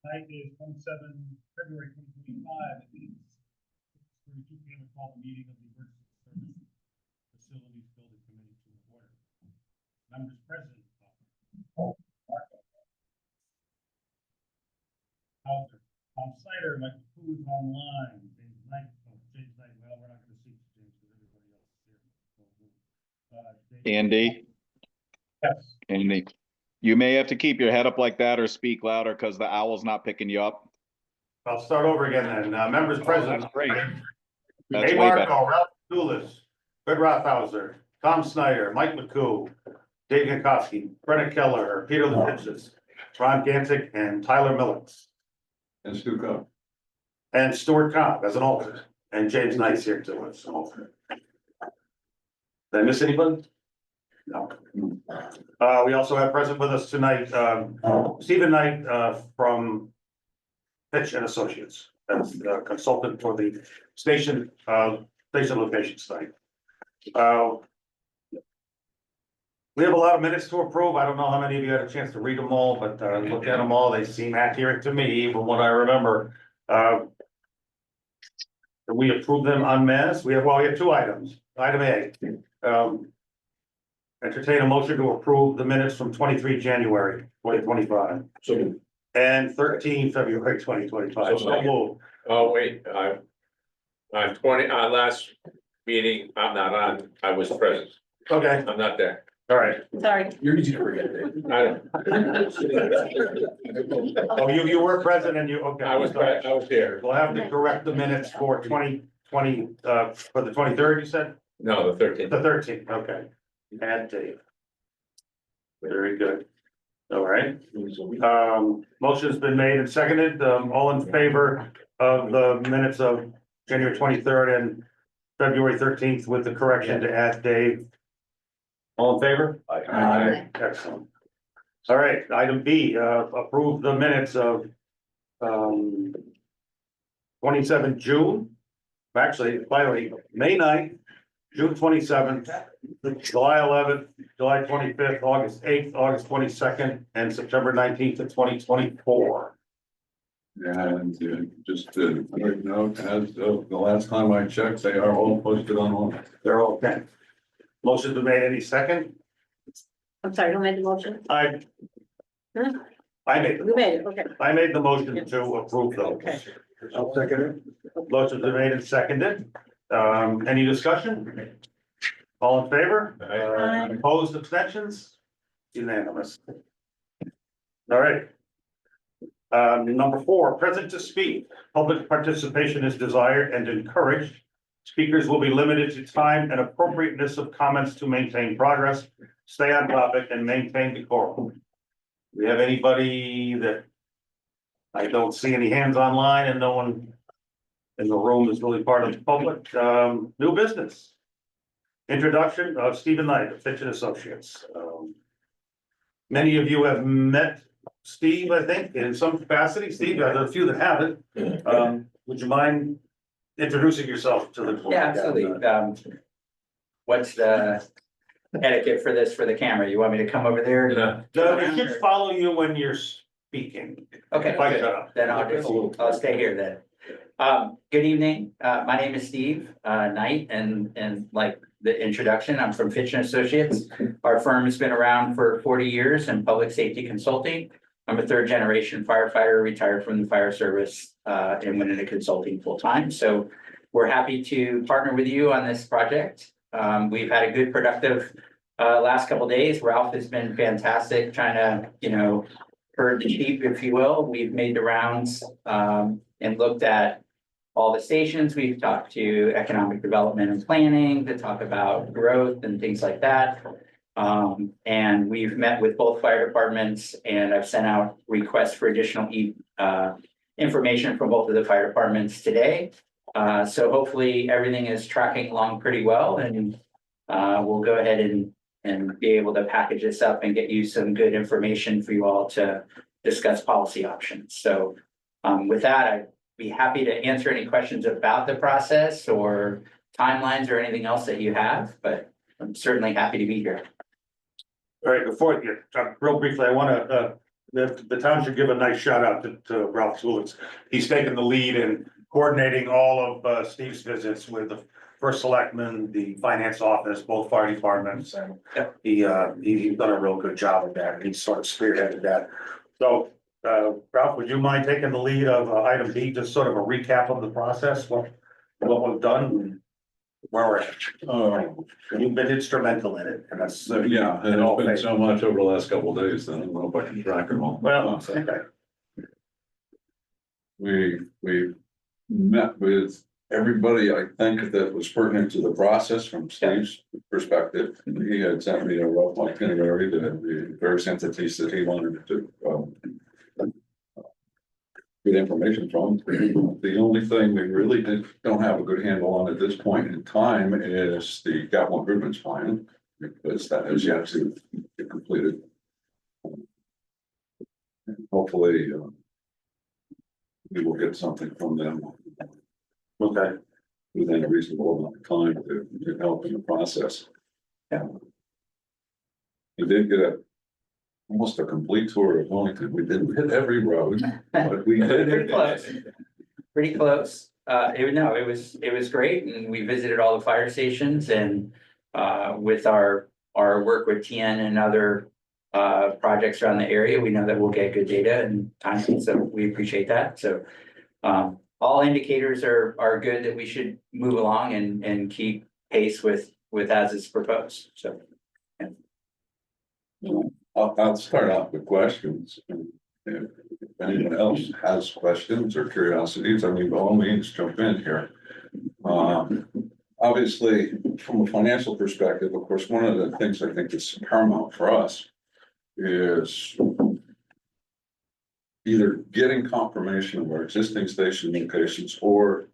Tonight is February 2025. It is 6:32 p.m. to call the meeting of the Emergency Service Facilities Building Committee to order. Members present. Hauser, Tom Snyder, Michael Cruz online, James Knight, well, we're not going to see James because everybody else is here. Andy, Yes. Andy, you may have to keep your head up like that or speak louder because the owl's not picking you up. I'll start over again then. Members present. That's great. That's Hey, way Marco, better. Ralph Dulis, Fred Rothhauser, Tom Snyder, Mike McCoo, Dave Yankowski, Brenna Keller, Peter Lipschitz, Ron Gantick, and Tyler Millix. And Stu Cobb. And Stuart Cobb as an alternate, and James Knight's here too as an alternate. Did I miss anybody? No. We also have present with us tonight, Stephen Knight, from Fitch and Associates, as the consultant for the station location study. We have a lot of minutes to approve. I don't know how many of you had a chance to read them all, but look at them all. They seem accurate to me from what I remember. We approve them en masse. We have two items. Item A. Entertain a motion to approve the minutes from 23 January 2025. So, And 13 February 2025. So moved. Oh, wait, on 20, last meeting, I'm not on, I was present, Okay, I'm not there. all right. Sorry. you're easy to forget, Dave. I don't, Oh, you were present and you, okay. I was here, We'll have to correct the minutes for 2020, for the 23rd, you said? no, the 13th. The 13th, okay. And Dave. Very good. All right. Motion's been made and seconded. All in favor of the minutes of January 23rd and February 13th with the correction to add Dave? All in favor? Aye. Excellent. All right, item B, approve the minutes of 27 June. Actually, by the way, May 9th, June 27th, July 11th, July 25th, August 8th, August 22nd, and September 19th of 2024. And just to note, as of the last time I checked, they are all posted online. They're all okay. Motion's been made. Any second? I'm sorry, who made the motion? I made, Who made it? Okay. I made the motion to approve those. Okay. I'll second it. Motion's been made and seconded. Any discussion? All in favor? Aye. Opposed, abstentions? Unanimous. All right. Number 4, present to speak. Public participation is desired and encouraged. Speakers will be limited to time and appropriateness of comments to maintain progress, stay on topic, and maintain decorum. We have anybody that I don't see any hands online and no one in the room is really part of the public. New business. Introduction of Stephen Knight of Fitch and Associates. Many of you have met Steve, I think, in some capacity. Steve, there are a few that haven't. Would you mind introducing yourself to the board? Yeah, absolutely. What's the etiquette for this for the camera? You want me to come over there? No. No, they should follow you when you're speaking. Okay, If I good. shut up. Then I'll stay here then. Good evening. My name is Steve Knight, and like the introduction, I'm from Fitch and Associates. Our firm has been around for 40 years in public safety consulting. I'm a 3rd generation firefighter, retired from the fire service, and went into consulting full time. So we're happy to partner with you on this project. We've had a good productive last couple of days. Ralph has been fantastic trying to, herd the sheep, if you will. We've made the rounds and looked at all the stations. We've talked to economic development and planning to talk about growth and things like that. And we've met with both fire departments, and I've sent out requests for additional information from both of the fire departments today. So hopefully everything is tracking along pretty well, and we'll go ahead and be able to package this up and get you some good information for you all to discuss policy options. So with that, I'd be happy to answer any questions about the process or timelines or anything else that you have, but I'm certainly happy to be here. All right, before you, real briefly, I want to the town should give a nice shout out to Ralph Tulitz. He's taken the lead in coordinating all of Steve's visits with the first selectman, the finance office, both fire departments, and he's done a real good job of that. He's sort of spearheaded that. So, Ralph, would you mind taking the lead of item B, just sort of a recap of the process, what we've done, and where we're at? You've been instrumental in it, and that's. So, yeah, and it's been so much over the last couple of days, that I don't know if I can track it all. Well, okay. We met with everybody, I think, that was pertinent to the process from Steve's perspective. He had sent me a rough itinerary to the various entities that he wanted to get information from. The only thing we really don't have a good handle on at this point in time is the capital improvements plan, because that has yet to get completed. And hopefully, we will get something from them. Okay. Within a reasonable amount of time to help in the process. Yeah. We did get almost a complete tour of Wellington. We didn't hit every road, but we did. Pretty close. Pretty close. It was great, and we visited all the fire stations, and with our work with TN and other projects around the area, we know that we'll get good data and time, so we appreciate that. So all indicators are good that we should move along and keep pace with as it's proposed, so. I'll start off with questions. If anyone else has questions or curiosities, I mean, by all means, jump in here. Obviously, from a financial perspective, of course, one of the things I think is paramount for us is either getting confirmation of our existing station locations or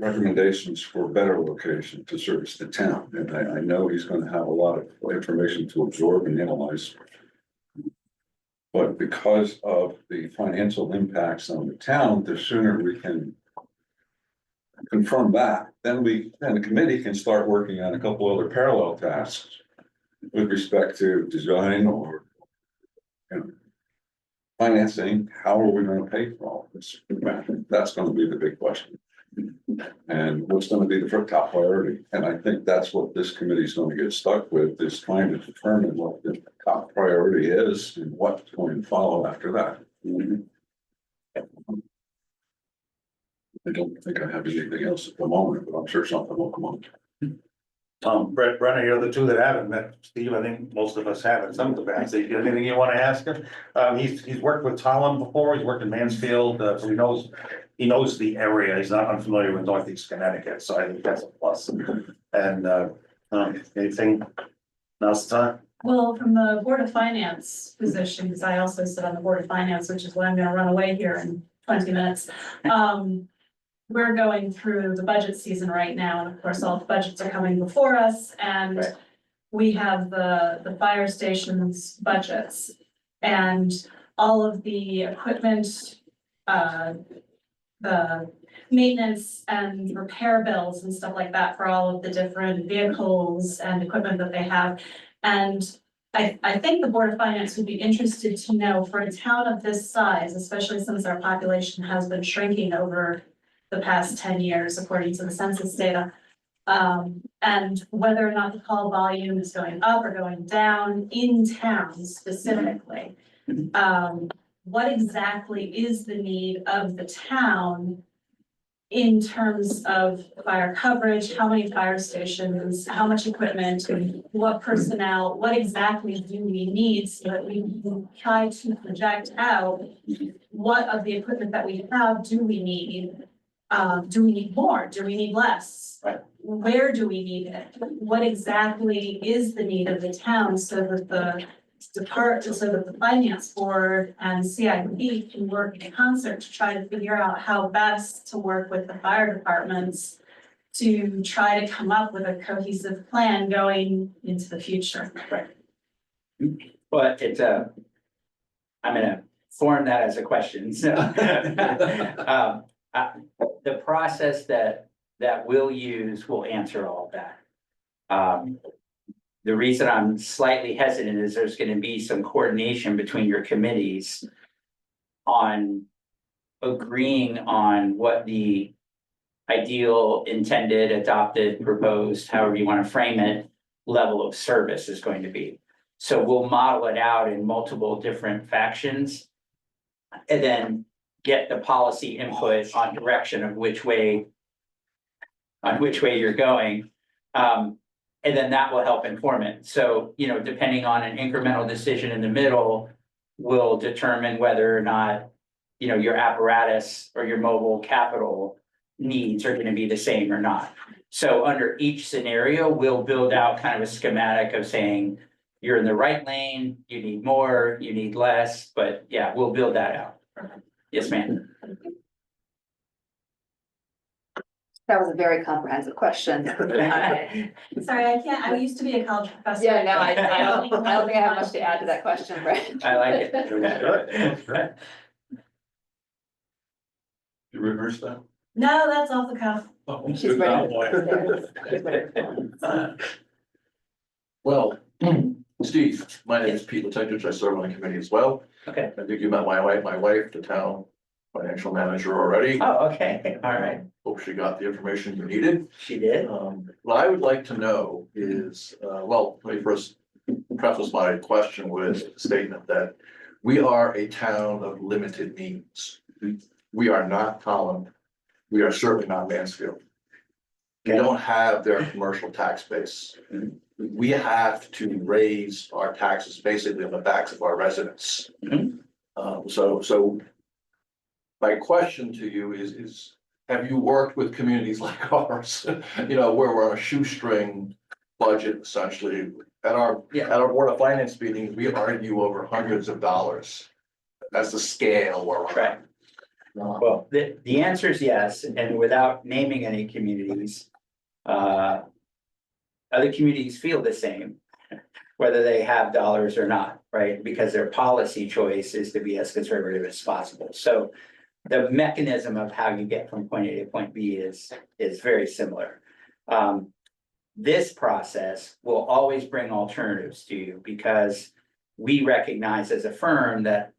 recommendations for better location to service the town. And I know he's going to have a lot of information to absorb and analyze. But because of the financial impacts on the town, the sooner we can confirm that, then the committee can start working on a couple other parallel tasks with respect to design or, you know, financing. How are we going to pay for all this? That's going to be the big question. And what's going to be the top priority? And I think that's what this committee is going to get stuck with, is trying to determine what the top priority is and what's going to follow after that. I don't think I have anything else at the moment, but I'm sure something will come up. Brett, Brenner, you're the two that haven't met Steve. I think most of us have in some capacity. Anything you want to ask him? He's worked with Tallinn before. He's worked in Mansfield, so he knows the area. He's not unfamiliar with Northeast Connecticut, so I think that's a plus. And anything? Now's the time. Well, from the Board of Finance position, because I also sit on the Board of Finance, which is why I'm gonna run away here in 20 minutes. We're going through the budget season right now, and of course, all the budgets are coming before us, and Right. we have the fire stations budgets. And all of the equipment, the maintenance and repair bills and stuff like that for all of the different vehicles and equipment that they have. And I think the Board of Finance would be interested to know, for a town of this size, especially since our population has been shrinking over the past 10 years, according to the census data. And whether or not the call volume is going up or going down in town specifically. What exactly is the need of the town in terms of fire coverage? How many fire stations, how much equipment, what personnel, what exactly do we need so that we can try to project out what of the equipment that we have do we need? Do we need more? Do we need less? Right. Where do we need it? What exactly is the need of the town so that the finance board and CIP can work in concert to try to figure out how best to work with the fire departments to try to come up with a cohesive plan going into the future. But I'm gonna form that as a question, so. The process that we'll use will answer all of that. The reason I'm slightly hesitant is there's gonna be some coordination between your committees on agreeing on what the ideal, intended, adopted, proposed, however you want to frame it, level of service is going to be. So we'll model it out in multiple different factions. And then get the policy input on direction of which way you're going. And then that will help inform it. So, you know, depending on an incremental decision in the middle, will determine whether or not, you know, your apparatus or your mobile capital needs are gonna be the same or not. So under each scenario, we'll build out kind of a schematic of saying, you're in the right lane, you need more, you need less, but yeah, we'll build that out. Yes, ma'am. That was a very comprehensive question. Sorry, I can't, I used to be a college professor. Yeah, no, I don't think I have much to add to that question, Brett. I like it. Good. You reverse that? No, that's off the cuff. She's ready. She's ready. Well, Steve, my name is Pete Latendrich. I serve on the committee as well. Okay. I think you met my wife, the town financial manager already. Oh, okay, all right. Hope she got the information you needed. She did. What I would like to know is, well, let me first preface my question with a statement that we are a town of limited means. We are not Holland. We are certainly not Mansfield. We don't have their commercial tax base. We have to raise our taxes basically on the backs of our residents. So my question to you is, have you worked with communities like ours? You know, where we're on a shoestring budget essentially. At our Board of Finance meetings, we argue over hundreds of dollars. That's the scale we're on. Right. Well, the answer is yes, and without naming any communities. Other communities feel the same, whether they have dollars or not, right? Because their policy choice is to be as conservative as possible. So the mechanism of how you get from point A to point B is very similar. This process will always bring alternatives to you because we recognize as a firm that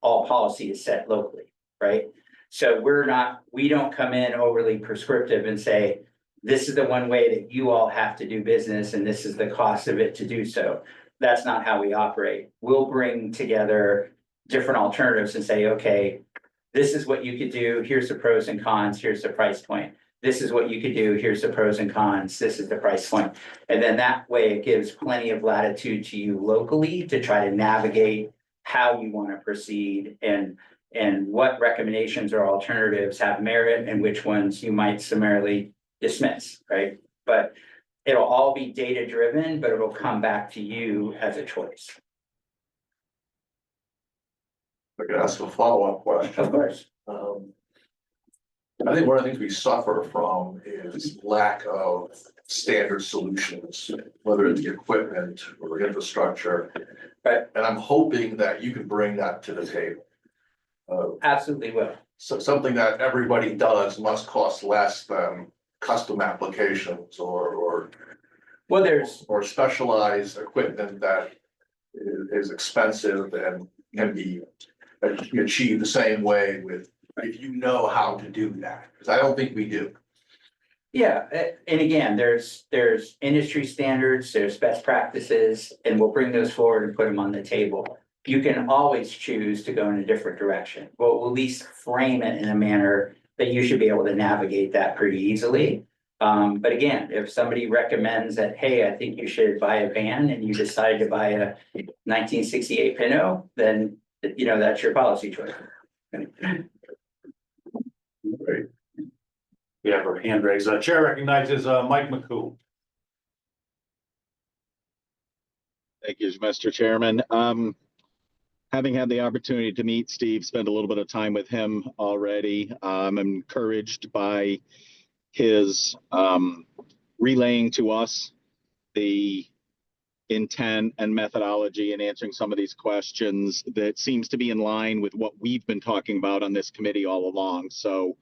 all policy is set locally, right? So we don't come in overly prescriptive and say, this is the one way that you all have to do business and this is the cost of it to do so. That's not how we operate. We'll bring together different alternatives and say, okay, this is what you could do. Here's the pros and cons. Here's the price point. This is what you could do. Here's the pros and cons. This is the price point. And then that way it gives plenty of latitude to you locally to try to navigate how you want to proceed and what recommendations or alternatives have merit and which ones you might summarily dismiss, right? But it'll all be data driven, but it'll come back to you as a choice. I could ask a follow-up question. Of course. I think one of the things we suffer from is lack of standard solutions, whether it's the equipment or infrastructure. Right. And I'm hoping that you can bring that to the table. Absolutely will. So something that everybody does must cost less than custom applications or Well, there's specialized equipment that is expensive and can be achieved the same way with, if you know how to do that, because I don't think we do. Yeah, and again, there's industry standards, there's best practices, and we'll bring those forward and put them on the table. You can always choose to go in a different direction. We'll at least frame it in a manner that you should be able to navigate that pretty easily. But again, if somebody recommends that, hey, I think you should buy a van and you decide to buy a 1968 Pinto, then, you know, that's your policy choice. Great. We have our hand raised. Chair recognizes Mike McCoo. Thank you, Mr. Chairman. Having had the opportunity to meet Steve, spend a little bit of time with him already, I'm encouraged by his relaying to us the intent and methodology in answering some of these questions that seems to be in line with what we've been talking about on this committee all along. So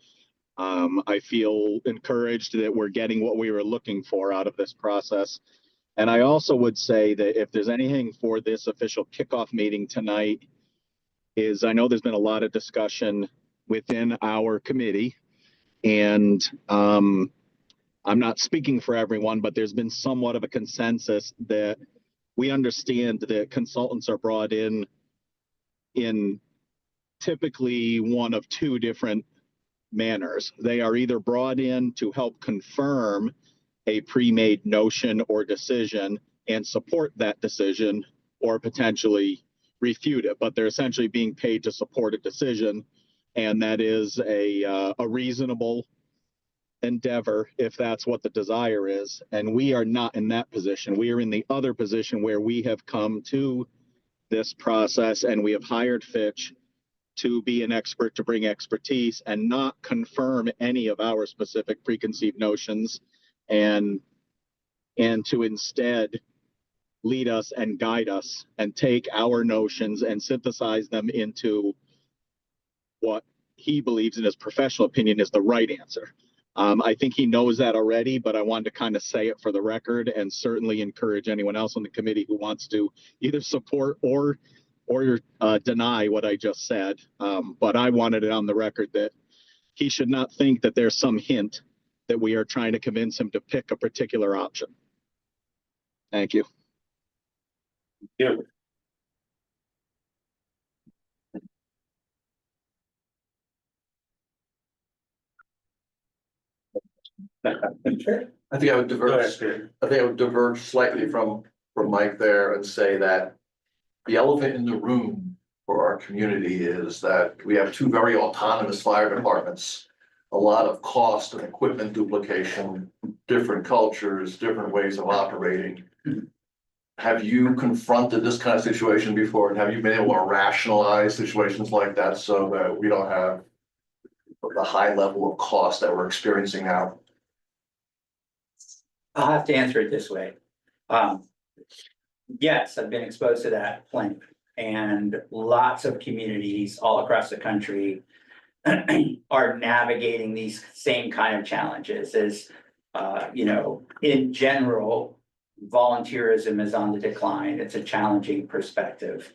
I feel encouraged that we're getting what we were looking for out of this process. And I also would say that if there's anything for this official kickoff meeting tonight, is I know there's been a lot of discussion within our committee, and I'm not speaking for everyone, but there's been somewhat of a consensus that we understand that consultants are brought in typically one of two different manners. They are either brought in to help confirm a pre-made notion or decision and support that decision, or potentially refute it, but they're essentially being paid to support a decision. And that is a reasonable endeavor if that's what the desire is. And we are not in that position. We are in the other position where we have come to this process and we have hired Fitch to be an expert, to bring expertise and not confirm any of our specific preconceived notions, and to instead lead us and guide us and take our notions and synthesize them into what he believes in his professional opinion is the right answer. I think he knows that already, but I wanted to kind of say it for the record and certainly encourage anyone else on the committee who wants to either support or deny what I just said. But I wanted it on the record that he should not think that there's some hint that we are trying to convince him to pick a particular option. Thank you. Yeah. I think I would diverge slightly from Mike there and say that the elephant in the room for our community is that we have two very autonomous fire departments. A lot of cost and equipment duplication, different cultures, different ways of operating. Have you confronted this kind of situation before, and have you been able to rationalize situations like that so that we don't have the high level of cost that we're experiencing now? I'll have to answer it this way. Yes, I've been exposed to that plenty, and lots of communities all across the country are navigating these same kind of challenges. As in general, volunteerism is on the decline. It's a challenging perspective,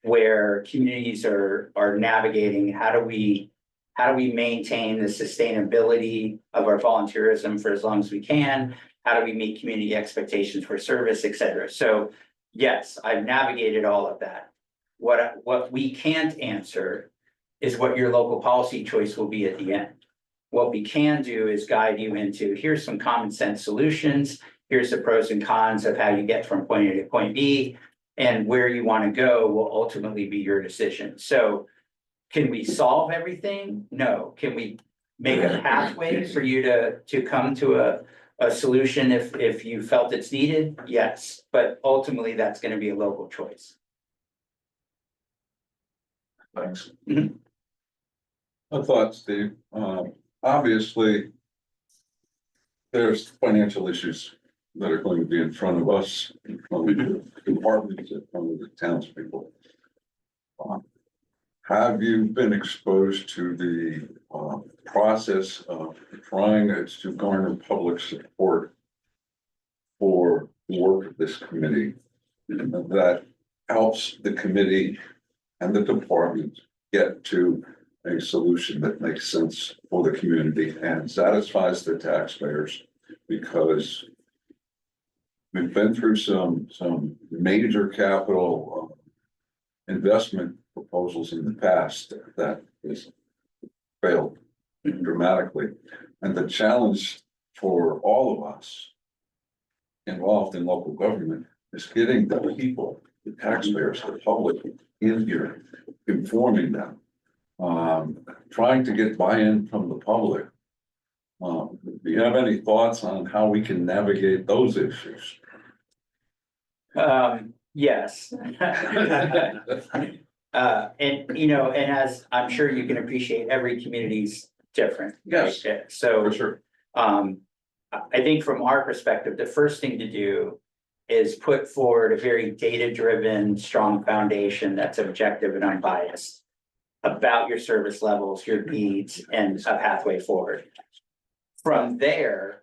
where communities are navigating how do we maintain the sustainability of our volunteerism for as long as we can? How do we meet community expectations for service, et cetera? So yes, I've navigated all of that. What we can't answer is what your local policy choice will be at the end. What we can do is guide you into, here's some common sense solutions. Here's the pros and cons of how you get from point A to point B, and where you want to go will ultimately be your decision. So can we solve everything? No. Can we make a pathway for you to come to a solution if you felt it's needed? Yes, but ultimately that's going to be a local choice. Thanks. I thought, Steve, obviously, there's financial issues that are going to be in front of us, in front of the departments, in front of the townspeople. Have you been exposed to the process of trying to garner public support for the work of this committee that helps the committee and the department get to a solution that makes sense for the community and satisfies the taxpayers? Because we've been through some major capital investment proposals in the past that has failed dramatically. And the challenge for all of us involved in local government is getting the people, the taxpayers, the public in here, informing them, trying to get buy-in from the public. Do you have any thoughts on how we can navigate those issues? Yes. And as I'm sure you can appreciate, every community's different. Yes, right? So for sure. I think from our perspective, the first thing to do is put forward a very data-driven, strong foundation that's objective and unbiased about your service levels, your needs, and a pathway forward. From there,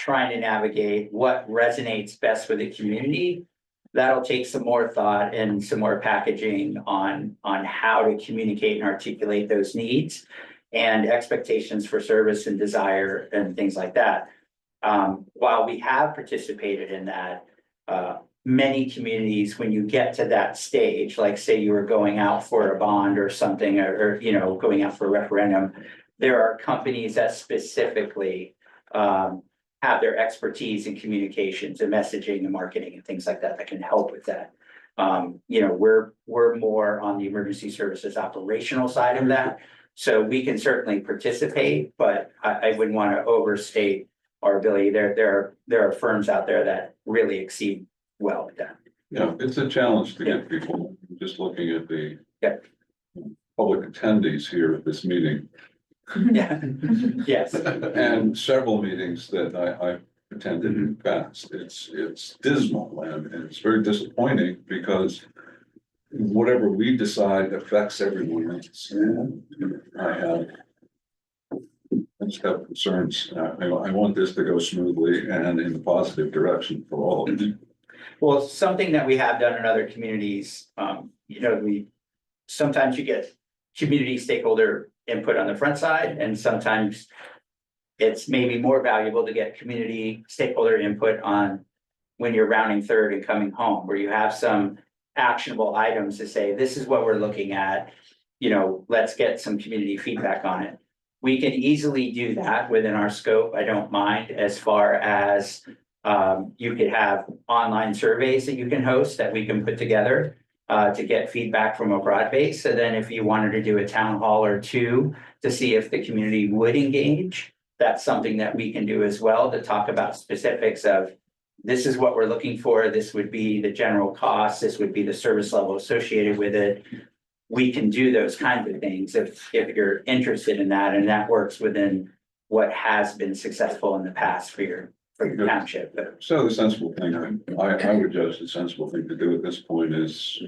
trying to navigate what resonates best with the community. That'll take some more thought and some more packaging on how to communicate and articulate those needs and expectations for service and desire and things like that. While we have participated in that, many communities, when you get to that stage, like say you were going out for a bond or something, or you know, going out for a referendum, there are companies that specifically have their expertise in communications and messaging and marketing and things like that that can help with that. You know, we're more on the emergency services operational side of that. So we can certainly participate, but I wouldn't want to overstate our ability. There are firms out there that really exceed well with that. Yeah, it's a challenge to get people, just looking at the Yep. public attendees here at this meeting. Yeah, yes, And several meetings that I've attended in the past, it's dismal and it's very disappointing because whatever we decide affects everyone else. And I just have concerns. I want this to go smoothly and in a positive direction for all of us. well, something that we have done in other communities, you know, sometimes you get community stakeholder input on the front side, and sometimes it's maybe more valuable to get community stakeholder input on when you're rounding third and coming home, where you have some actionable items to say, this is what we're looking at, you know, let's get some community feedback on it. We can easily do that within our scope. I don't mind, as far as you could have online surveys that you can host that we can put together to get feedback from a broad base. So then if you wanted to do a town hall or two to see if the community would engage, that's something that we can do as well, to talk about specifics of, this is what we're looking for, this would be the general cost, this would be the service level associated with it. We can do those kinds of things if you're interested in that, and that works within what has been successful in the past for your township. But So the sensible thing, I would judge the sensible thing to do at this point is,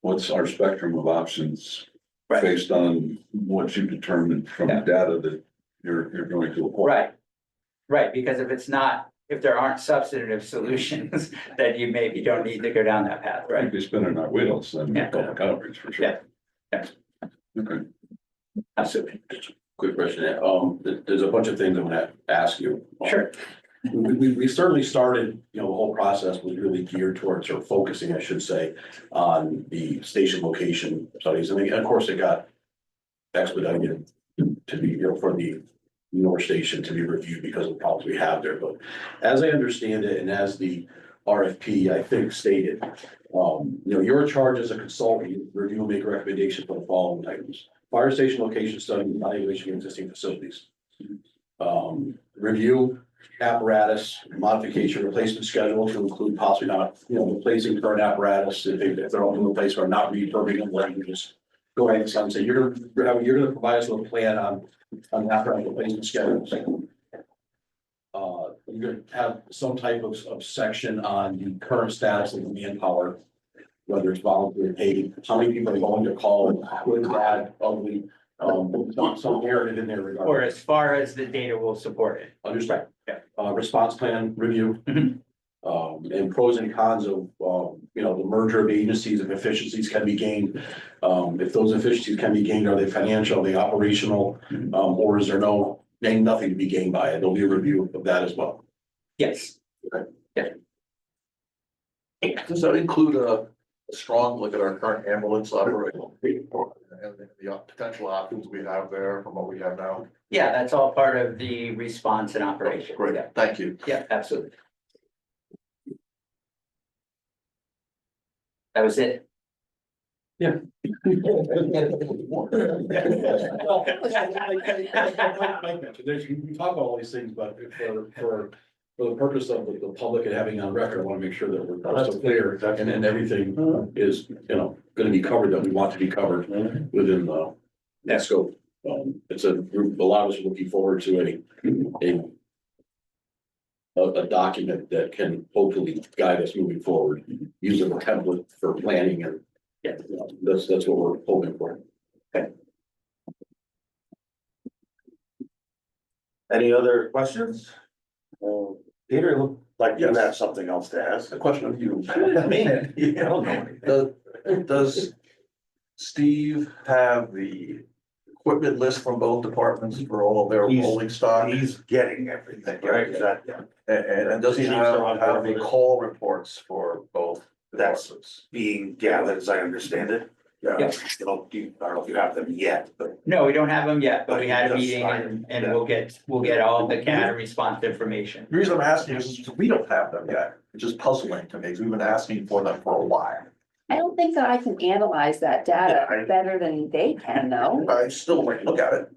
what's our spectrum of options Right. based on what you determined from the data that you're going to acquire? Right, because if there aren't substantive solutions, then you maybe don't need to go down that path, We'd right? be spinning our wheels then Yeah. with public outreach for sure. Yeah. Okay. Absolutely. Quick question, there's a bunch of things I'm gonna ask you. Sure. We certainly started, you know, the whole process was really geared towards, or focusing, I should say, on the station location studies, and of course, it got expedited to be, you know, for the North Station to be reviewed because of the problems we have there, but as I understand it, and as the RFP, I think stated, you know, your charge as a consultant, you review and make a recommendation for the following items: fire station location study, evaluation of existing facilities. Review apparatus, modification, replacement schedule to include possibly not, you know, replacing current apparatus if they're all in replace or not refurbing them, let you just go ahead and say, you're gonna provide us with a plan on apparatus replacement schedules. You're gonna have some type of section on the current status of the manpower, whether it's volunteer paid, how many people are going to call, good, bad, ugly, some narrative in there regarding. Or as far as the data will support it. Understand? Yeah. Response plan review. Mhm. And pros and cons of, you know, the merger of agencies, if efficiencies can be gained. If those efficiencies can be gained, are they financial, are they operational? Or is there nothing to be gained by it? There'll be a review of that as well. Yes. Does that include a strong look at our current ambulance operation? And the potential options we have there from what we have now? Yeah, that's all part of the response and operation. Great, Yeah. thank you. Yeah, absolutely. That was it. We talk about all these things, but for the purpose of the public and having on record, I want to make sure that we're so clear and then everything is, you know, gonna be covered that we want to be covered within that scope. It's a group, a lot of us are looking forward to a document that can hopefully guide us moving forward, using a template for planning and, yeah, you know, that's what we're hoping for. Okay. Any other questions? Peter, looked like you Yes. have something else to ask. A question of you. I mean it. I don't know anything. Does Steve have the equipment list from both departments for all of their He's- rolling stock? He's getting everything, right? Is that, And does he Chiefs have are on board the with it. call reports for both That's- departments? being gathered, as I understand it? Yeah. You know, I don't know if you have them yet, but No, we don't have them yet, but we had a That's meeting fine. and we'll get all the CAD response information. The reason I'm asking is because we don't have them yet, which is puzzling to me, because we've been asking for them for a while. I don't think that I can analyze that Yeah, I- data better than they can though. I still like to look at it.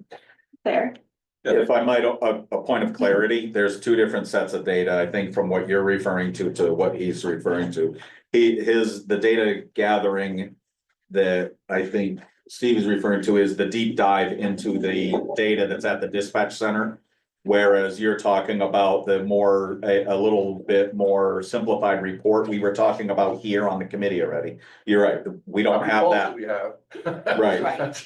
Fair. If I might, a point of clarity, there's two different sets of data, I think, from what you're referring to what he's referring to. The data gathering that I think Steve is referring to is the deep dive into the data that's at the dispatch center. Whereas you're talking about the more, a little bit more simplified report we were talking about here on the committee already. You're right, we don't have that. We have. Right.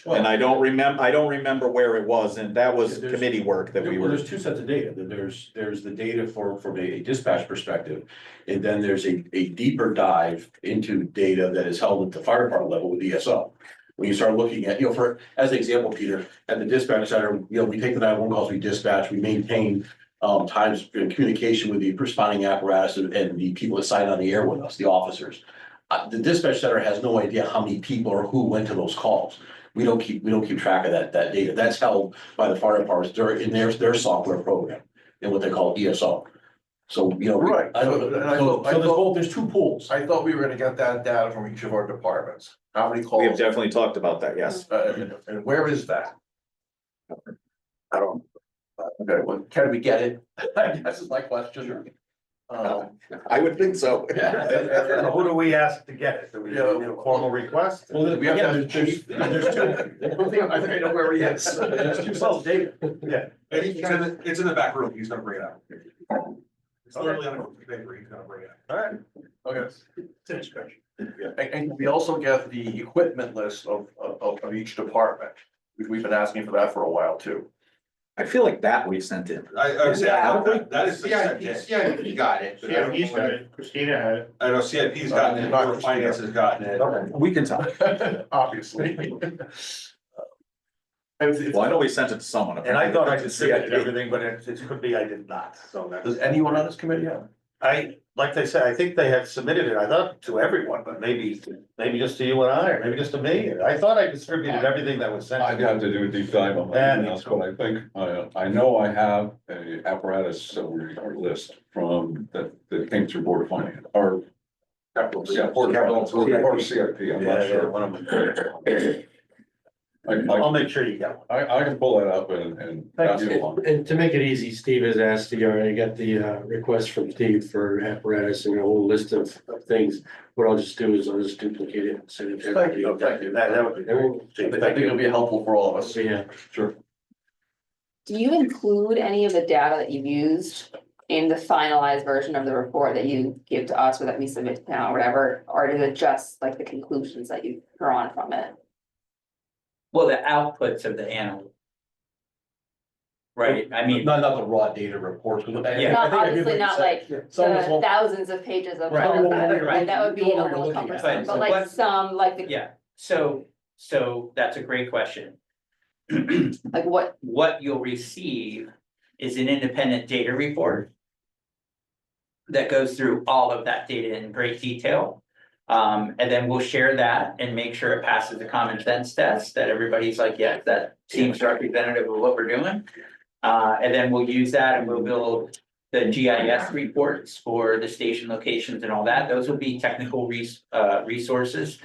And I don't remember where it was, and that was There's- committee work that we Well, were. there's two sets of data. There's the data from a dispatch perspective. And then there's a deeper dive into data that is held at the fire department level with ESO. When you start looking at, for, as an example, Peter, at the dispatch center, we take the 911 calls, we dispatch, we maintain times in communication with the responding apparatus and the people assigned on the air with us, the officers. The dispatch center has no idea how many people or who went to those calls. We don't keep track of that data. That's held by the fire departments in their software program in what they call ESO. So, Right. I don't And I know. thought- So there's two pools. I thought we were gonna get that data from each of our departments. How many calls? We have definitely talked about that, yes. And where is that? I don't. Okay, well, can we get it? I guess is my question. I would think so. Yeah. Who do we ask to get it? Do we do a formal request? Well, We have to again, have chief. there's two. I think I know where he is. There's two sets of data. Yeah. It's in the back room, he's gonna bring it out. It's literally on a paper, he's gonna bring it out. All right. Okay. And we also get the equipment list of each department. We've been asking for that for a while too. I feel like that we sent in. I would say, that is. CIP got it. Yeah, he's got it. Christina had it. I know CIP's gotten it, Board of Finance has gotten it. We can talk. Obviously. Well, I know we sent it to someone. And I thought I Apparently distributed CIP. everything, but it could be I did not, so that. Does anyone on this committee have? Like they said, I think they had submitted it, I thought to everyone, but maybe just to you and I, or maybe just to me. I thought I distributed everything that was sent. I'd have to do a deep dive on that, and that's what I think. I know I have a apparatus or list from that came through Board of Finance, or Capital. or CIP, I'm not Yeah, sure. one of them. I I'll make sure you get one. I can pull that up and pass it along. And to make it easy, Steve has asked, you already got the request from Steve for apparatus and a whole list of things. What I'll just do is I'll just duplicate it and send it to Thank you, everybody. thank you. That would be. I think it'll be helpful for all of us. Yeah. Sure. Do you include any of the data that you've used in the finalized version of the report that you give to us or that we submit to town or whatever? Or is it just like the conclusions that you drawn from it? Well, the outputs of the animal. Right, I mean, Not the raw data reports, but. I- Yeah. I think I Not did obviously what you not said. like Yeah. Some of us the won't- thousands of pages of Right. all of Right. that, right? That would be a Know what we're little looking at. cumbersome, but But- like some, like the, yeah, so that's a great question. like what, What you'll receive is an independent data report. That goes through all of that data in great detail. And then we'll share that and make sure it passes the common sense test, that everybody's like, yeah, that seems representative of what we're doing. And then we'll use that and we'll build the GIS reports for the station locations and all that. Those will be technical resources.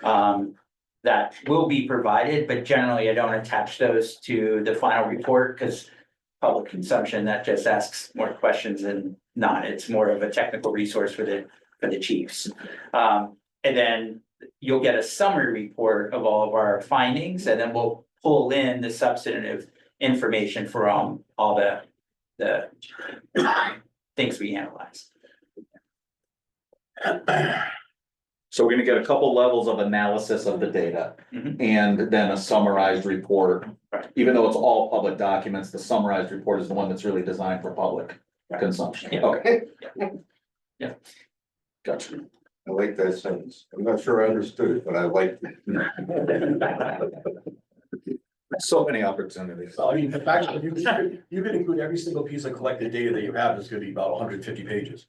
That will be provided, but generally I don't attach those to the final report because public consumption, that just asks more questions than not. It's more of a technical resource for the chiefs. And then you'll get a summary report of all of our findings, and then we'll pull in the substantive information from all the things we analyze. So we're gonna get a couple levels of analysis of the data Mhm. and then a summarized report. Right. Even though it's all public documents, the summarized report is the one that's really designed for public. consumption. Yeah. Okay. Yeah. Gotcha. I like that sentence. I'm not sure I understood it, but I liked it. So many opportunities. So I mean, the fact that you can include every single piece of collected data that you have is gonna be about 150 pages.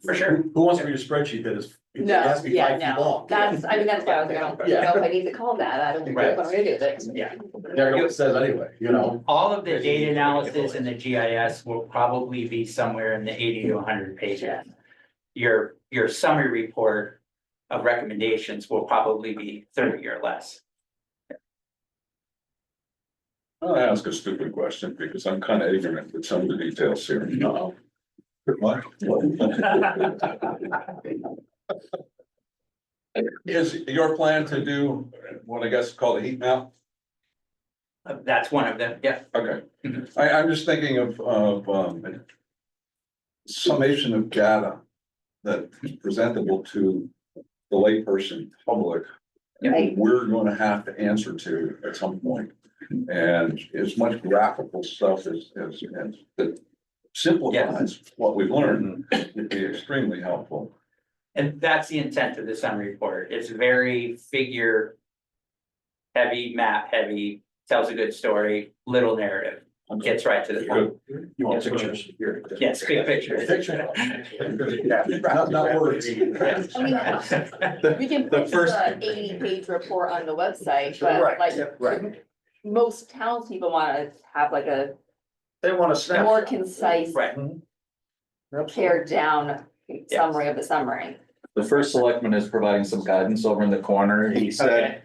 For sure. Who wants to read a spreadsheet that is, it No, has to be yeah, 5 feet no, long? that's, I mean, that's why I was like, I don't know if I need to call that, I don't know Right. what I'm gonna do with it. Yeah. There it says anyway, you know? All of the data analysis and the GIS will probably be somewhere in the 80 to 100 pages. Your summary report of recommendations will probably be 30 or less. I'll ask a stupid question because I'm kind of ignorant with some of the details here. No. What? Is your plan to do what I guess is called a heat map? That's one of them, yeah. Okay, Mhm. I'm just thinking of, summation of data that is presentable to the layperson public. Right. And we're gonna have to answer to at some point. And as much graphical stuff as that simplifies what we've learned, would be extremely helpful. And that's the intent of the summary report. It's very figure heavy, map heavy, tells a good story, little narrative, gets right to the point. Good. You want pictures? Yes, big picture. Picture. Not words. I mean, we can The put first- the 80-page report on the website, but Right, like, right. most townspeople wanna have like a They want to snap. more concise, Right, pared down summary of the summary. The first selectman is providing some guidance over in the corner. He said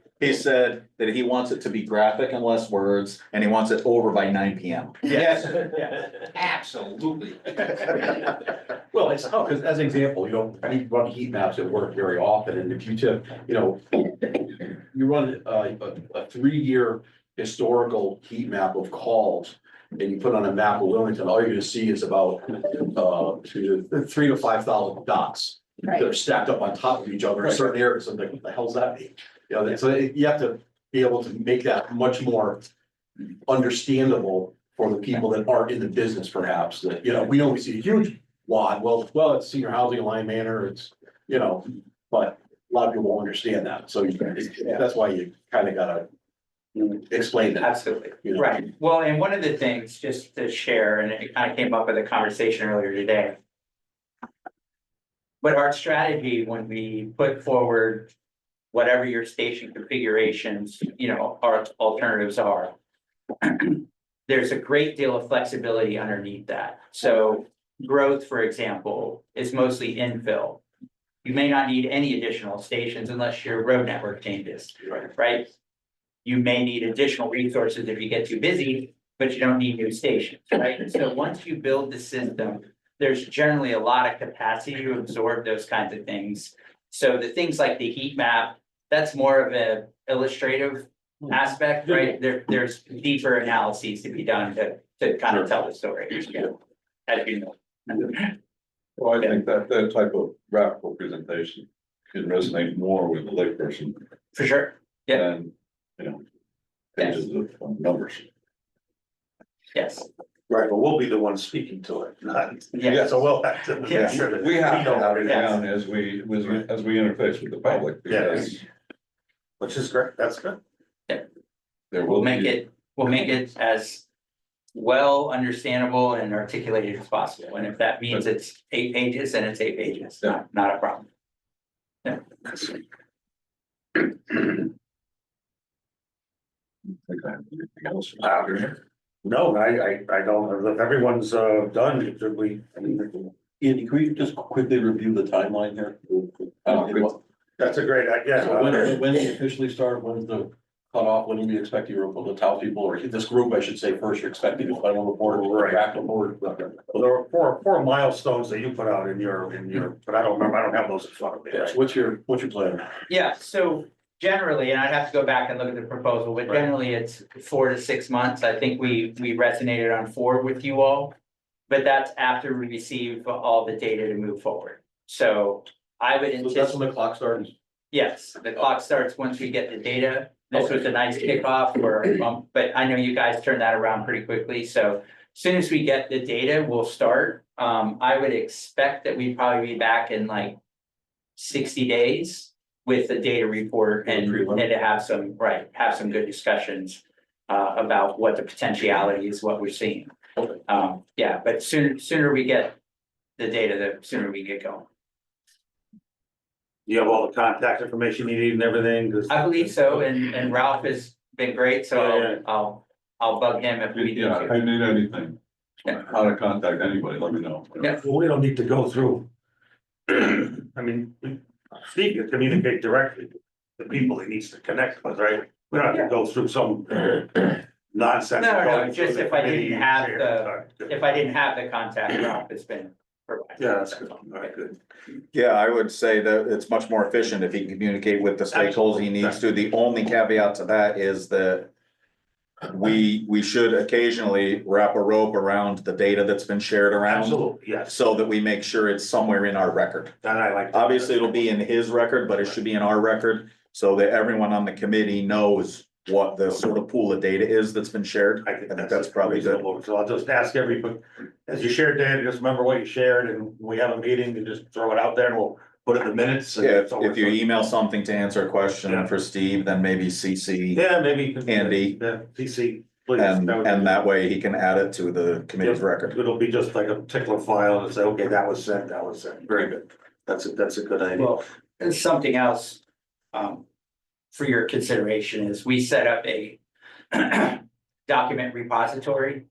that he wants it to be graphic and less words, and he wants it over by 9 PM. yes, absolutely. Well, it's, oh, because as an example, you know, we run heat maps at work very often, and if you took, you know, you run a 3-year historical heat map of calls, and you put on a map of Wilmington, all you're gonna see is about 3,000 to 5,000 dots that are stacked up on top of each other in certain areas. I'm like, what the hell's that mean? You know, so you have to be able to make that much more understandable for the people that aren't in the business, perhaps, that, you know, we see a huge wad, well, it's senior housing, Lime Manor, it's, you know, but a lot of people won't understand that, so that's why you kind of gotta explain that. Absolutely, You know? right. Well, and one of the things, just to share, and it kind of came up with a conversation earlier today. But our strategy, when we put forward whatever your station configurations, you know, our alternatives are. There's a great deal of flexibility underneath that. So growth, for example, is mostly infill. You may not need any additional stations unless your road network changes, right? You may need additional resources if you get too busy, but you don't need new stations, right? So once you build the system, there's generally a lot of capacity to absorb those kinds of things. So the things like the heat map, that's more of an illustrative aspect, right? There's deeper analyses to be done to kind of tell the story, yeah, as you know. Well, I think that type of graphical presentation can resonate more with the layperson For sure, yeah, than, you know, pages of numbers. yes, Right, but we'll be the ones speaking to it, not. Yeah. So we'll have to Yeah. make sure that. We have to have it Yes. down as we interface with the public, because Which is great, that's good. there we'll will make be. it as well understandable and articulated as possible. And if that means it's 8 pages, then it's 8 pages, not a problem. Think I have anything else? No, I don't, if everyone's done, should we? Andy, can we just quickly review the timeline here? That's a great idea. So when do you officially start, when's the cutoff, when do you expect your, the townspeople, or this group, I should say, first, you're expecting the final report, Right. draft report? Well, there were four milestones that you put out in your, but I don't remember, I don't have those in front of me. Yes, what's your plan? Yeah, so generally, and I'd have to go back and look at the proposal, but generally it's 4 to 6 months. I think we resonated on 4 with you all. But that's after we receive all the data to move forward. So I would So that's anticipate, when the clock starts? yes, the clock starts once we get the data. This was a nice kickoff for, but I know you guys turned that around pretty quickly, so as soon as we get the data, we'll start. I would expect that we'd probably be back in like 60 days with the data report and to have some, have some good discussions about what the potentiality is, what we're seeing. Yeah, but sooner we get the data, the sooner we get going. You have all the contact information you need and everything? 'Cause- I believe so, and Ralph has been great, so Yeah, yeah. I'll bug him if we need Yeah, to. I need anything, Yeah. how to contact anybody, let me know. Yeah. Well, we don't need to go through. I mean, Steve can communicate directly to the people he needs to connect with, right? We don't have to go through some nonsense. No, going just through if I didn't committee have chair. If I didn't have the contact, Ralph has been provided. Yeah, that's good, all right, good. Yeah, I would say that it's much more efficient if he can communicate with the stakeholders he needs to. The only caveat to that is that we should occasionally wrap a rope around the data that's been shared around. Absolutely, yes, So that we make sure it's somewhere in our record. and I like. that. Obviously, it'll be in his record, but it should be in our record so that everyone on the committee knows what the sort of pool of data is that's been shared. I think that's probably good. reasonable. So I'll just ask everybody, as you share data, just remember what you shared, and when we have a meeting, you just throw it out there and we'll put it in the minutes. and Yeah, so if you we're- email something to answer a Yeah. question for Steve, then maybe CC Yeah, maybe. you can- Andy. Yeah, PC, please. and would and be- that way he can add it to the committee's Yep. record. It'll be just like a tickler file and say, okay, that was sent, that was sent. Very good. That's a good idea. Well, and something else, for your consideration is we set up a document repository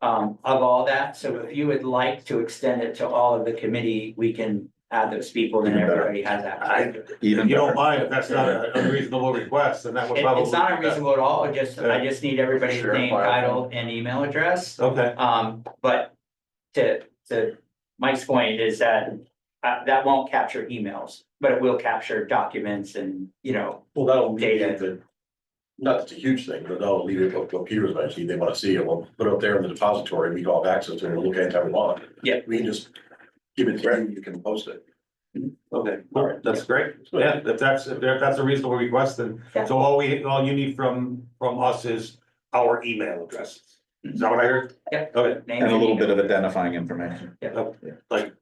of all that. So if you would like to extend it to all of the committee, we can add those people and Even better. everybody has access. If Even you don't better. mind, if that's not an unreasonable request, then that would probably. It's not unreasonable at all, I just need everybody's Sure, name, file. title, and email address. Okay, But to Mike's point is that that won't capture emails, but it will capture documents and, Well, that'll Data. leave it, not that it's a huge thing, but that'll leave it up to Peter's eventually, they wanna see it, we'll put it up there in the depository, we all have access to it, and we'll look at it anytime we want. Yeah. We can just give it to you, you can post it. okay, all right, that's great. Yeah, if that's a reasonable request, then, Yeah. so all you need from us is our email addresses. Is that what I heard? Yeah. Okay. Name And a little email. bit of identifying information. Like.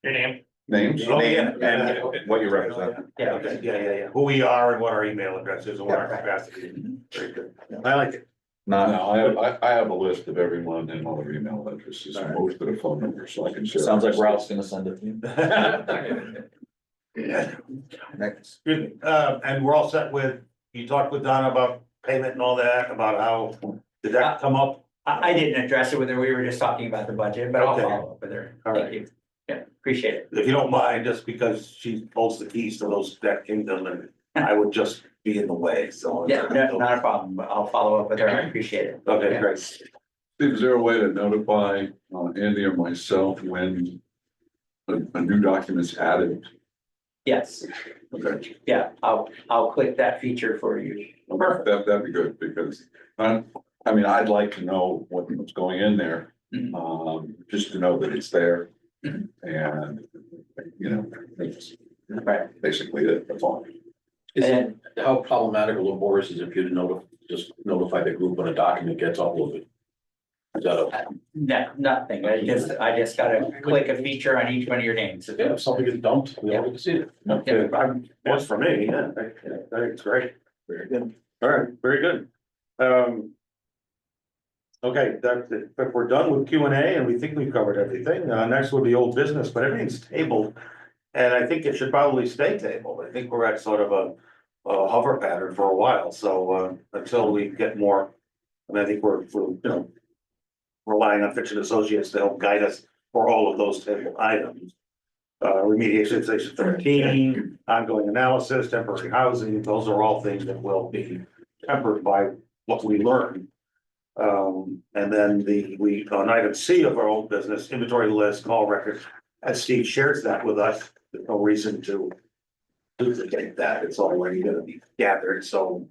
Your name? Names, Oh, Name yeah. and what you represent. Yeah. Okay, yeah, who we are and what our email address is and what our capacity is. Very good. I like it. Not, now, I have a list of everyone and all their email addresses, and most of the phone numbers, so I can share. sounds like Ralph's gonna send it to you. Yeah. Next. Excuse me, and we're all set with, you talked with Donna about payment and all that, about how, did that come up? I didn't address it with her, we were just talking about the budget, but I'll Okay. follow up with her. All Thank right. you. Yeah, appreciate it. If you don't mind, just because she holds the keys to that kingdom and I would just be in the way, so. Yeah, not a problem, but I'll follow up with her, I appreciate it. Okay, Yeah. great. Is there a way to notify Andy or myself when a new document's added? Yes, Okay, yeah, I'll click that feature for you. that'd be good, because I mean, I'd like to know what's going in there. Mhm. Just to know that it's there. Mhm. And, that's Right. basically it, that's all. Is it, And how problematical or Boris is if you just notify the group when a document gets uploaded? Is that a, nothing, I just gotta click a feature on each one of your names. if something gets dumped, we all get to see it. Yeah. Works for me, yeah, I think it's great. Very good. All right, very good. Okay, if we're done with Q and A and we think we've covered everything, next would be old business, but everything's tabled. And I think it should probably stay tabled. I think we're at sort of a hover pattern for a while, so, until we get more. And I think we're relying on Fitch and Associates to help guide us for all of those table items. Remediation station 13, ongoing analysis, temporary housing, those are all things that will be tempered by what we learn. And then on item C of our old business, inventory list, call record, as Steve shares that with us, there's no reason to duplicate that, it's already gonna be gathered, so.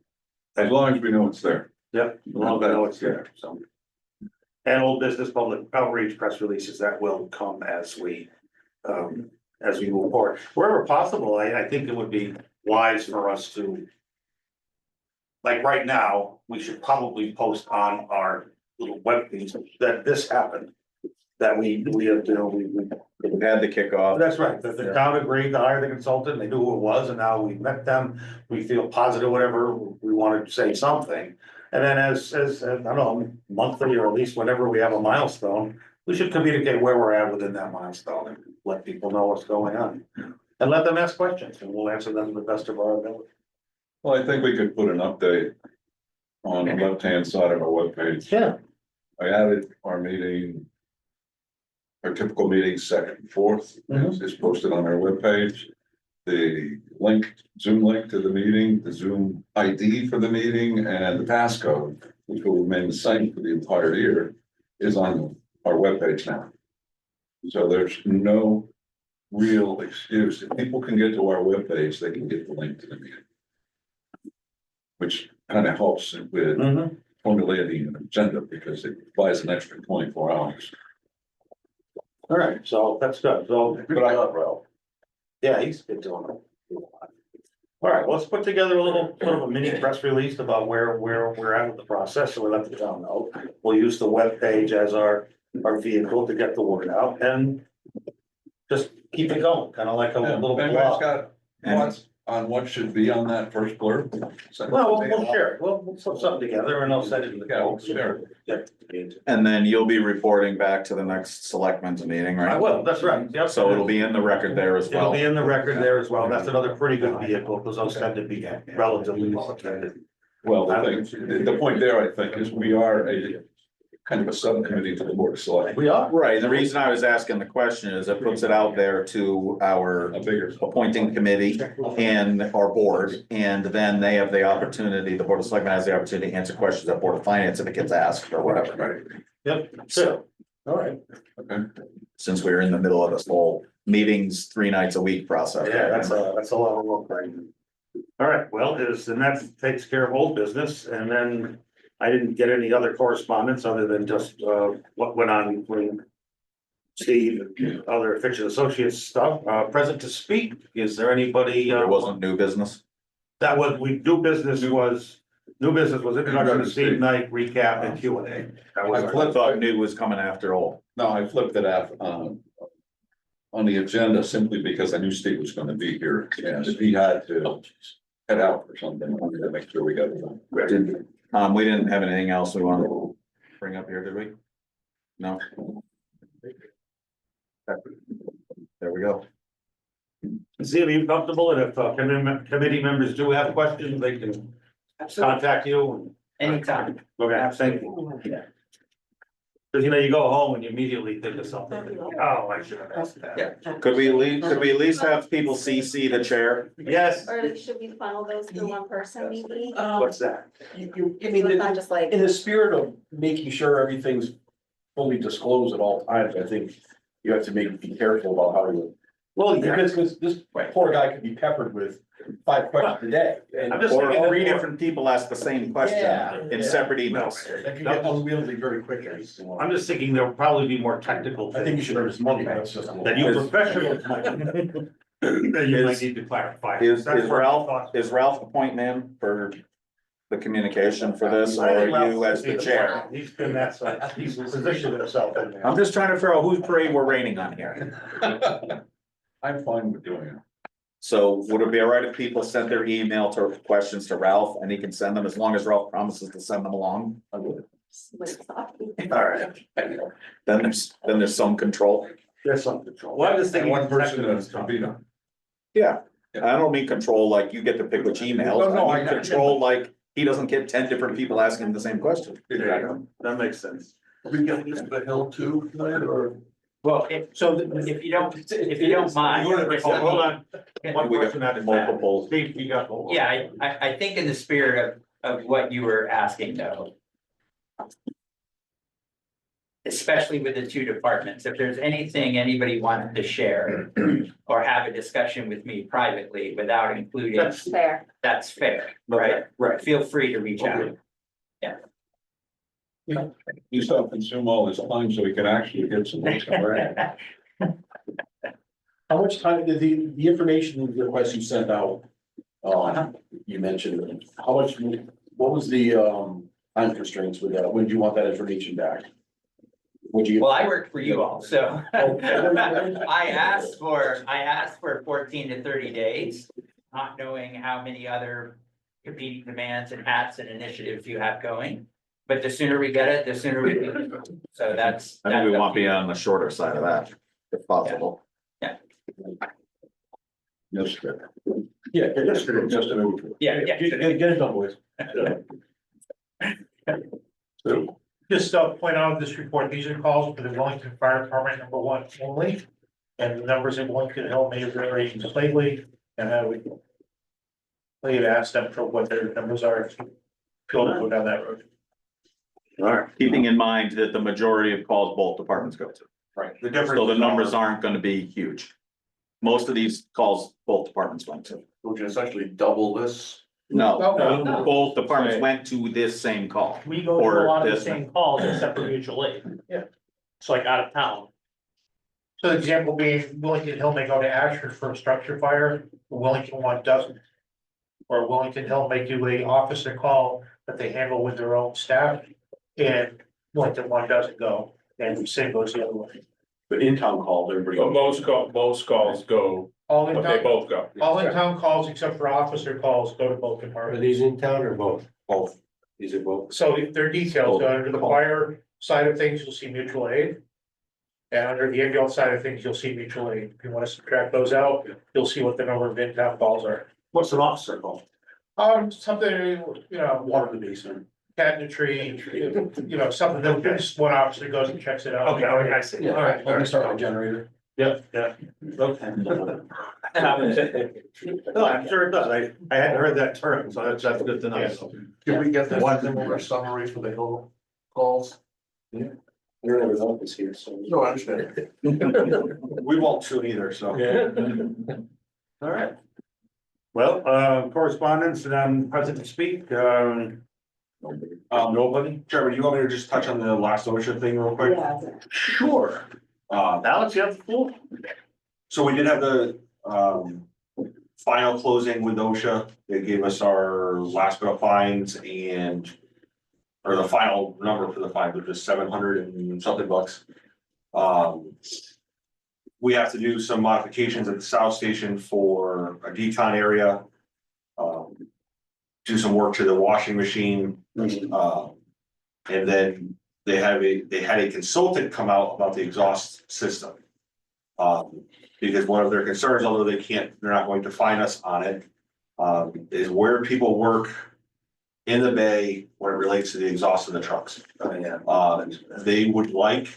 As long as we know it's there. Yep, as long as I know it's there, so. And old business, public outreach, press releases, that will come as we move forward. Wherever possible, I think it would be wise for us to. Like right now, we should probably post on our little web page that this happened. that we, we, Had the kickoff. that's right, that the town agreed to hire the consultant, they knew who it was, and now we met them, we feel positive, whatever, we wanted to say something. And then as, I don't know, monthly or at least whenever we have a milestone, we should communicate where we're at within that milestone and let people know what's going on. And let them ask questions, and we'll answer them to the best of our ability. Well, I think we could put an update on the left-hand side of our webpage. Yeah. I added our meeting. Our typical meeting, second and fourth, is posted on our webpage. The link, Zoom link to the meeting, the Zoom ID for the meeting, and the passcode, which will remain the same for the entire year, is on our webpage now. So there's no real excuse. If people can get to our webpage, they can get the link to the meeting. Which kind of helps with formulating an agenda because it buys an extra 24 hours. All right, so that's good, so. But I love Ralph. Yeah, he's been doing it. All right, let's put together a little, sort of a mini press release about where we're at with the process, so we let the town know. We'll use the webpage as our vehicle to get the word out and just keep it going, kind of like a little Anybody's blog. got thoughts on what should be on that first blurb? Well, we'll share it, we'll put something together and I'll send it to the. Yeah, we'll share it. And then you'll be reporting back to the next selectmen's meeting, I right? will, that's right, yep. So it'll be in the record there as It'll well. be in the record there as well, that's another pretty good vehicle, because those tend to be relatively well attended. Well, the point there, I think, is we are a kind of a subcommittee to the board of select. We are. Right, and the reason I was asking the question is it puts it out there to our A bigger. appointing committee and our board, and then they have the opportunity, the Board of Selectmen has the opportunity to answer questions at Board of Finance if it gets asked or whatever. Right. Yep, So, all right. Okay. since we're in the middle of this whole meetings 3 nights a week process. Yeah, that's a lot of work, right? All right, well, and that takes care of old business, and then I didn't get any other correspondence other than just, what went on between Steve and other Fitch and Associates stuff, present to speak, is there anybody? There wasn't new business. That was, new business was introduction to Steve Knight, recap and Q and A. That was. I thought new was coming after old. No, I flipped it up, on the agenda simply because I knew Steve was gonna be here, and if he had to head out or something, I wanted to make sure we got it done. We didn't have anything else we wanted to bring up here, did we? No. There we go. See if you're comfortable, and if committee members do have questions, they can contact you. Anytime. Okay, thank you. Yeah. Cause you go home and you immediately think of something, oh, I should have asked that. Could we at least have people CC the chair? Yes, Or should we funnel those through one person maybe? what's that? I So mean, it's not just like. in the spirit of making sure everything's fully disclosed at all times, I think you have to be careful about how you. Well, yeah, Because this poor guy could be peppered with 5 questions a day. I'm just Or thinking 3 that- different people ask the same question in separate emails. That can get unwieldy very quickly. I'm just thinking there'll probably be more technical. I think you should earn some money, that's just. That you professionals might, that you might need to clarify. Is That's where I thought. Ralph the point man for the communication for this, or are you as the chair? He's been that side, he's positioned himself in there. I'm just trying to figure out whose parade we're raining on here. I'm fine with doing it. So would it be all right if people sent their email to questions to Ralph and he can send them as long as Ralph promises to send them along? All right, Then there's some control. there's some control. Well, I'm just And thinking. one person that's to be done. Yeah, I don't mean control like you get to pick which emails. No, I mean control like he doesn't get 10 different people asking him the same question. Exactly, that makes sense. Are we getting into the hill too, tonight, or? Well, if you don't mind. Hold on, one We got question at a time. multiple. Steve, you got. Yeah, I think in the spirit of what you were asking though. Especially with the 2 departments, if there's anything anybody wanted to share or have a discussion with me privately without including, That's Fair. that's fair, right? Right. Feel free to reach out. You still consume all this time so we can actually get some. How much time did the information request you sent out? You mentioned, what was the time constraints with that? When do you want that information back? Would you? Well, I work for you all, so. I asked for 14 to 30 days, not knowing how many other competing demands and hats and initiatives you have going. But the sooner we get it, the sooner we can. So that's. I think we that's want up to to be you. on the shorter side of that, if possible. Yes, sir. Yeah, just a move. Yeah, yeah. Get it done, boys. So, Just point out this report, these are calls for the Wellington Fire Department number one only. And the numbers in Wellington Hill may vary slightly, and I would. Please ask them for what their numbers are, if you feel to go down that road. All right. Keeping in mind that the majority of calls both departments go to. Right. The difference. So the numbers aren't gonna be huge. Most of these calls both departments went to. We can essentially double this. No, No. both departments went to this same call. We go to Or a lot of the this- same calls except for mutual aid. Yeah. It's like out of town. So the example being, Wellington Hill may go to Ashford for a structure fire, Wellington one doesn't. Or Wellington Hill may do a officer call that they handle with their own staff, and Wellington one doesn't go, and same goes the other way. But in town calls, everybody. But most calls go, All in but they town, both go. all in town calls except for officer calls go to both Are departments. these in town or both? Both. These are both. So if they're details, under the fire side of things, you'll see mutual aid. And under the ambulance side of things, you'll see mutual aid. If you want to subtract those out, you'll see what the number of in-town calls are. What's an officer call? Something, you know, Water in the basement. cat in a tree, you know, something that just one officer goes and checks it out. Okay, I see. All right, Let me start my generator. Yep, yeah, okay. No, I'm sure it does. I hadn't heard that term, so that's good to know. Can we get the one similar summary for the Hill calls? I don't have an office here, so. No, I understand. We won't soon either, so. All right. Well, correspondence and I'm present to speak, nobody. Trevor, do you want me to just touch on the last OSHA thing real quick? Sure. Alex, you have the floor? So we did have the final closing with OSHA. They gave us our last bit of fines and. Or the final number for the fine, which was 700 and something bucks. We have to do some modifications at the south station for a decon area. Do some work to the washing machine. And then they had a consultant come out about the exhaust system. Because one of their concerns, although they're not going to fine us on it, is where people work in the bay when it relates to the exhaust of the trucks. They would like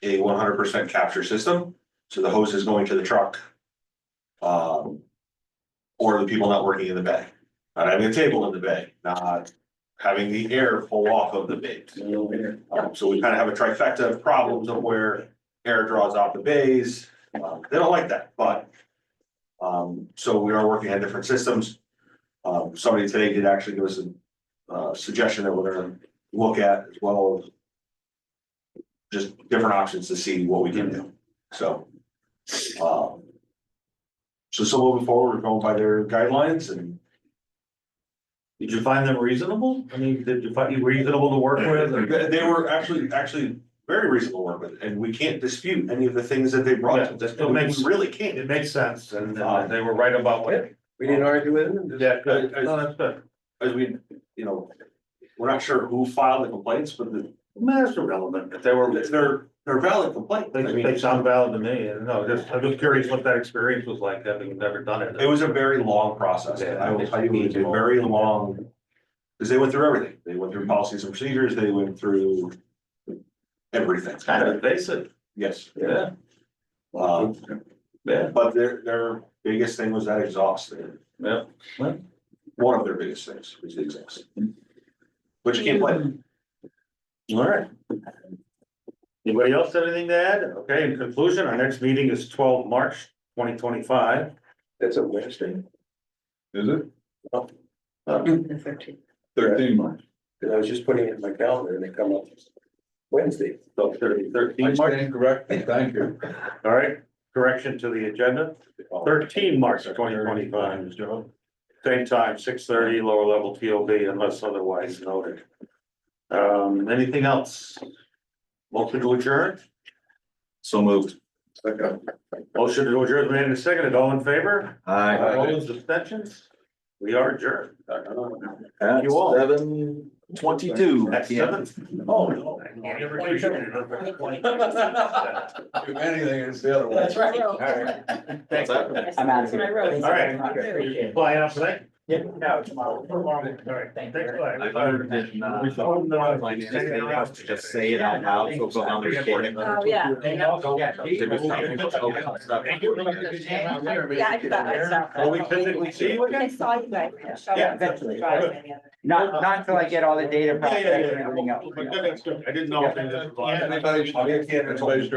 a 100% capture system, so the hose is going to the truck. Or the people not working in the bay, not having a table in the bay, not having the air pull off of the bay. So we kind of have a trifecta of problems of where air draws out the bays. They don't like that, but. So we are working on different systems. Somebody today did actually give us a suggestion that we're gonna look at as well as. Just different options to see what we can do, so. So moving forward, we're going by their guidelines and. Did you find them reasonable? I mean, did you find you reasonable to work with? They were actually very reasonable to work with, and we can't dispute any of the things that they brought. Yeah, it makes- We really can't. It makes sense, and they were right about what. We didn't argue with them. Yeah, good. No, that's good. As we, we're not sure who filed the complaints, but That's irrelevant. If they were, they're valid complaints. I mean, they sound valid to me. And no, I'm just curious what that experience was like, having never done it. it was a very long process. And I will tell you, it was a very long. Because they went through everything. They went through policies and procedures. They went through everything. It's kind of invasive. Yes. Yeah. Yeah, but their biggest thing was that exhaust. Yeah. One of their biggest things was the exhaust. But you can't blame All right. Anybody else have anything to add? Okay, in conclusion, our next meeting is 12 March 2025. That's a Wednesday. Is it? 13 March. I was just putting it in my calendar and they come up Wednesday. So 13 I March. stand corrected, thank you. All right, correction to the agenda, 13 March 2025, Mr. Joe. Same time, 6:30, lower level TOB unless otherwise noted. Anything else? Motion to adjourn? So moved. Motion to adjourn made and seconded. All in favor? Aye. Opposed, abstentions? We are adjourned. At You all. 7:22 At PM. 7. Oh, no. If anything, it's the other one. That's right. All right. What's that? I'm out of here. All right. Appreciate it. Flying out tonight? Yeah, no, tomorrow. All right. Thank Thanks you. a lot. I learned in, to just say it out loud, so it goes on the recording. Oh, yeah. Yeah. Yeah, I do that. Will we physically see you I again? saw you guys. Yeah, eventually. Driving. Not until I get all the data processed and everything else. But that's good. I didn't know if they just. Anybody's